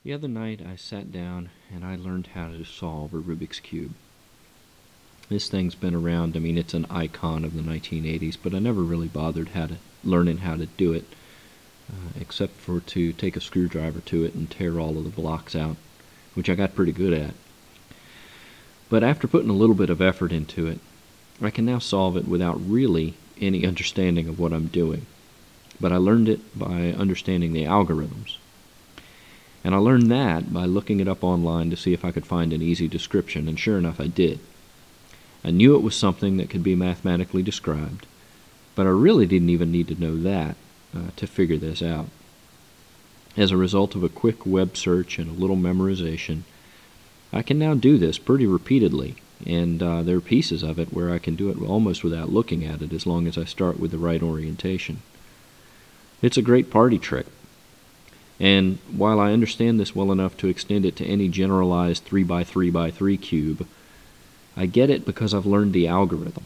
The other night I sat down and I learned how to solve a Rubik's Cube. This thing's been around, it's an icon of the 1980s, but I never really bothered learning how to do it, except for to take a screwdriver to it and tear all of the blocks out, which I got pretty good at. But after putting a little bit of effort into it, I can now solve it without really any understanding of what I'm doing. But I learned it by understanding the algorithms. And I learned that by looking it up online to see if I could find an easy description, and sure enough I did. I knew it was something that could be mathematically described, but I really didn't even need to know that to figure this out. As a result of a quick web search and a little memorization, I can now do this pretty repeatedly, and there are pieces of it where I can do it almost without looking at it as long as I start with the right orientation. It's a great party trick. And while I understand this well enough to extend it to any generalized 3x3x3 cube, I get it because I've learned the algorithm,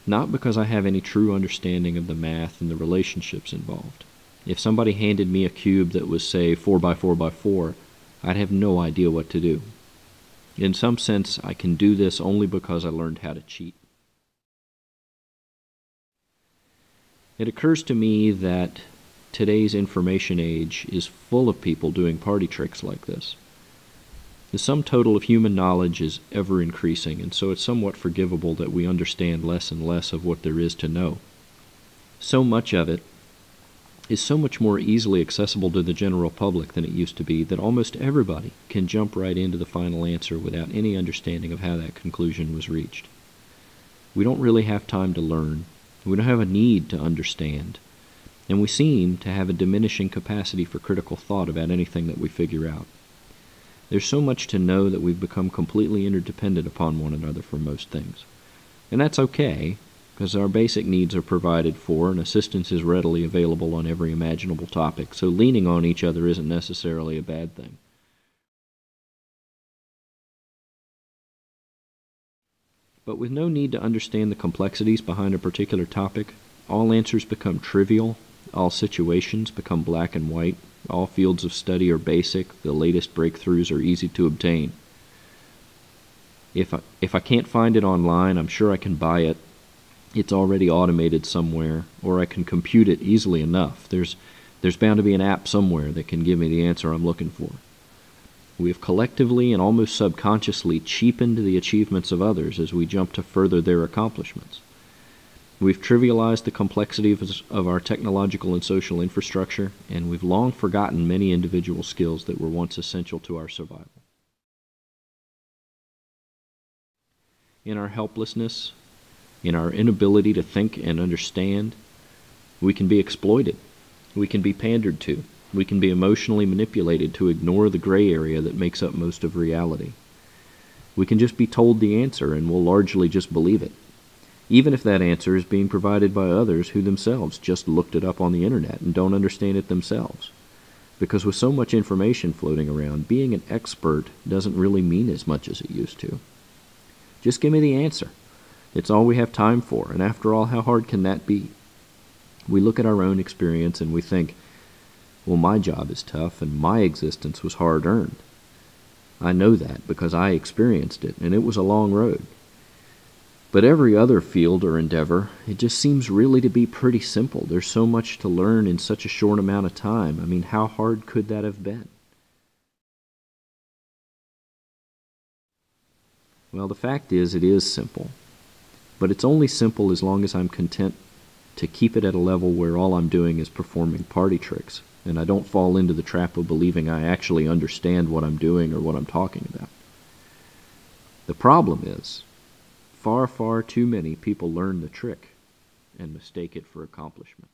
not because I have any true understanding of the math and the relationships involved. If somebody handed me a cube that was, say, 4x4x4, I'd have no idea what to do. In some sense, I can do this only because I learned how to cheat. It occurs to me that today's information age is full of people doing party tricks like this. The sum total of human knowledge is ever increasing, and so it's somewhat forgivable that we understand less and less of what there is to know. So much of it is so much more easily accessible to the general public than it used to be that almost everybody can jump right into the final answer without any understanding of how that conclusion was reached. We don't really have time to learn. We don't have a need to understand. And we seem to have a diminishing capacity for critical thought about anything that we figure out. There's so much to know that we've become completely interdependent upon one another for most things. And that's okay, because our basic needs are provided for and assistance is readily available on every imaginable topic, so leaning on each other isn't necessarily a bad thing. But with no need to understand the complexities behind a particular topic, all answers become trivial. All situations become black and white. All fields of study are basic. The latest breakthroughs are easy to obtain. If I can't find it online, I'm sure I can buy it. It's already automated somewhere, or I can compute it easily enough. There's bound to be an app somewhere that can give me the answer I'm looking for. We have collectively and almost subconsciously cheapened the achievements of others as we jump to further their accomplishments. We've trivialized the complexity of our technological and social infrastructure, and we've long forgotten many individual skills that were once essential to our survival. In our helplessness, in our inability to think and understand, we can be exploited. We can be pandered to. We can be emotionally manipulated to ignore the gray area that makes up most of reality. We can just be told the answer and we'll largely just believe it, even if that answer is being provided by others who themselves just looked it up on the internet and don't understand it themselves. Because with so much information floating around, being an expert doesn't really mean as much as it used to. Just give me the answer. It's all we have time for, and after all, how hard can that be? We look at our own experience and we think, well, my job is tough and my existence was hard-earned. I know that because I experienced it, and it was a long road. But every other field or endeavor, it just seems really to be pretty simple. There's so much to learn in such a short amount of time. How hard could that have been? Well, the fact is, it is simple. But it's only simple as long as I'm content to keep it at a level where all I'm doing is performing party tricks, and I don't fall into the trap of believing I actually understand what I'm doing or what I'm talking about. The problem is, far, far too many people learn the trick and mistake it for accomplishment.